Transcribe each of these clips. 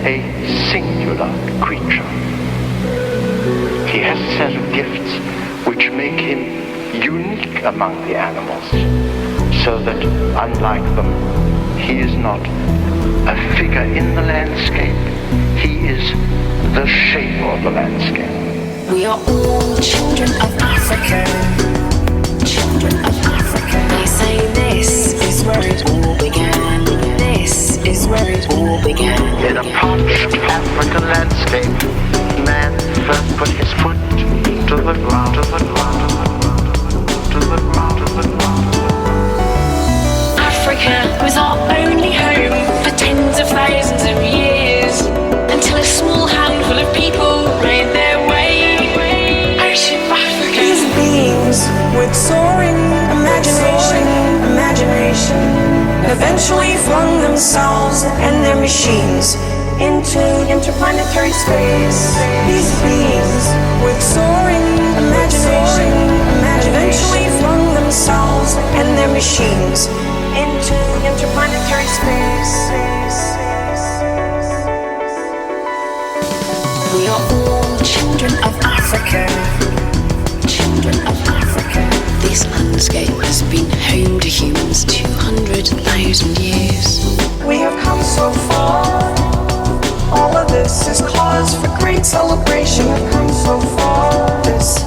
a singular creature. He has a set of gifts which make him unique among the animals, so that, unlike them, he is not a figure in the landscape. He is the shape of the landscape. We are all children of Africa. Children of Africa. They say this is where it all began. This is where it all began. In a parched African landscape, man first put his foot to the ground, to the ground, to the ground, to the ground. Africa was our only home for tens of thousands of years, until a small handful of people made their way out of Africa. These beings with soaring imagination eventually flung themselves and their machines into interplanetary space. These beings with soaring imagination eventually flung themselves and their machines into interplanetary space. We are all children of Africa. Children of Africa. This landscape has been home to humans 200,000 years. We have come so far. All of this is cause for great celebration. We've come so far. This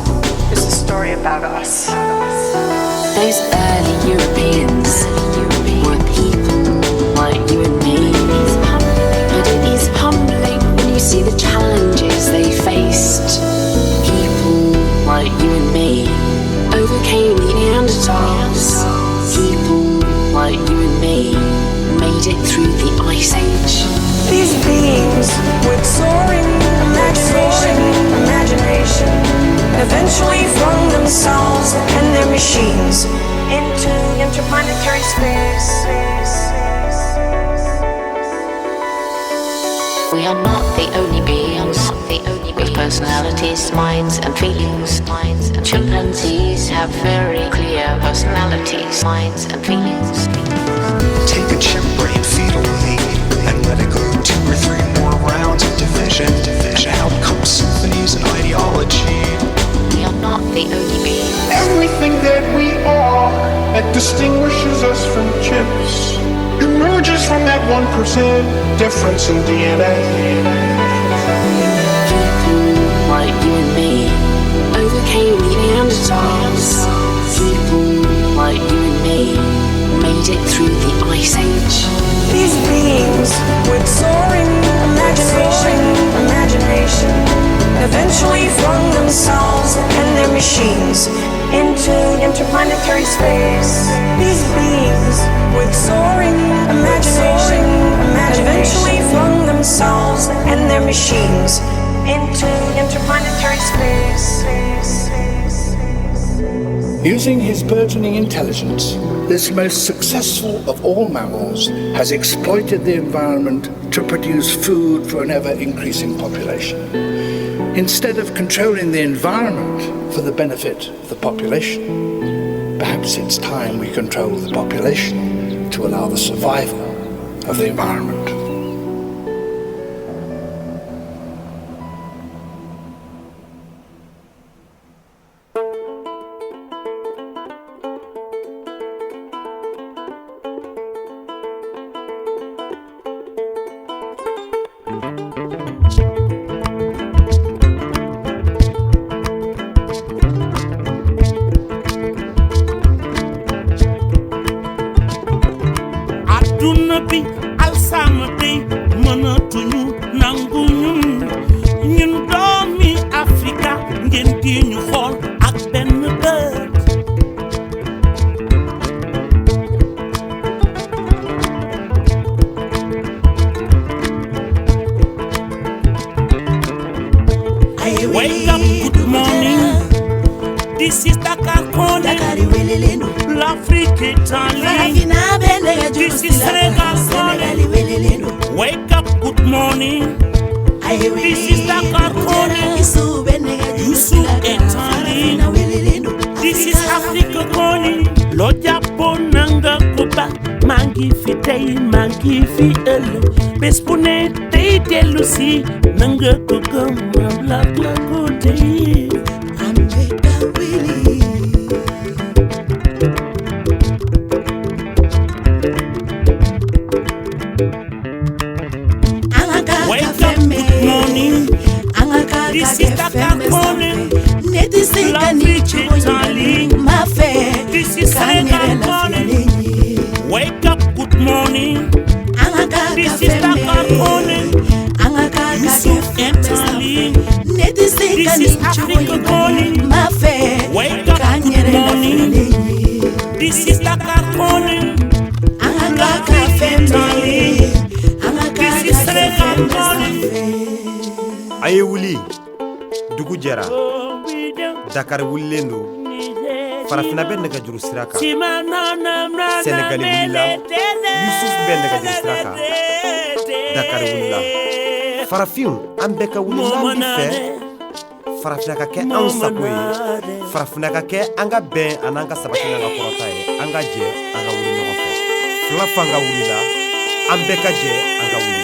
is a story about us. Those early Europeans were people like you and me. But it is humbling when you see the challenges they faced. People like you and me overcame the Neanderthals. People like you and me made it through the Ice Age. These beings with soaring imagination eventually flung themselves and their machines into interplanetary space. We are not the only beings with personalities, minds and feelings. Chimpanzees have very clear personalities, minds and feelings. Take a chimp brain, feed away, and let it go 2 or 3 more rounds of division. And out comes symphonies and ideology. We are not the only beings. Everything that we are that distinguishes us from chimps emerges from that 1% difference in DNA. People like you and me overcame the Neanderthals. People like you and me made it through the Ice Age. These beings with soaring imagination eventually flung themselves and their machines into interplanetary space. These beings with soaring imagination eventually flung themselves and their machines into interplanetary space. Using his burgeoning intelligence, this most successful of all mammals has exploited the environment to produce food for an ever-increasing population. Instead of controlling the environment for the benefit of the population, perhaps it's time we control the population to allow the survival of the environment. Wake up, good morning. This is Dakar Corner, l'Afrique Italie. This is Senegal Corner. Wake up, good morning. This is Dakar Corner, Yusuf Italie. This is Africa Corner. Lo Japonanga Kuba, Mangi fi tay, Mangi fi elo. Bes bu ne tay Lucy, Nanga Coco, Black Lacote. Ambeka Willie. Wake up, good morning. This is the Kakone. L'Afrique Italie. This is the Kakone. Wake up, good morning. This is the Kakone. Yusuf Italy. This is Africa calling. Wake up, good morning. This is the Kakone. L'Afrique Italie. This is the Kakone. Aye wuli dugu jara Dakar wulendo farafina ben daga juru siraka Senegali wulila Yusuf ben daga juru siraka Dakar wulila farafin an beka wulila bi fe farafina ka kɛ an sago ye farafina ka kɛ an ka bɛn ani an ka sabati n'an ka kɔrɔta ye an ka jɛ an ka wuli ɲɔgɔn fɛ fila fan ka wulila an bɛɛ ka jɛ an ka wuli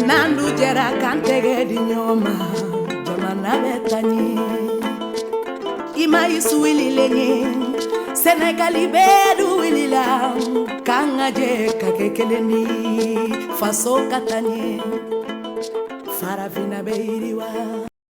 Nandu jera kantege di nyoma jamana betani Ima isu wili lenye Senegali bedu wili la Kanga je kakekeleni Faso katani Faravina beiriwa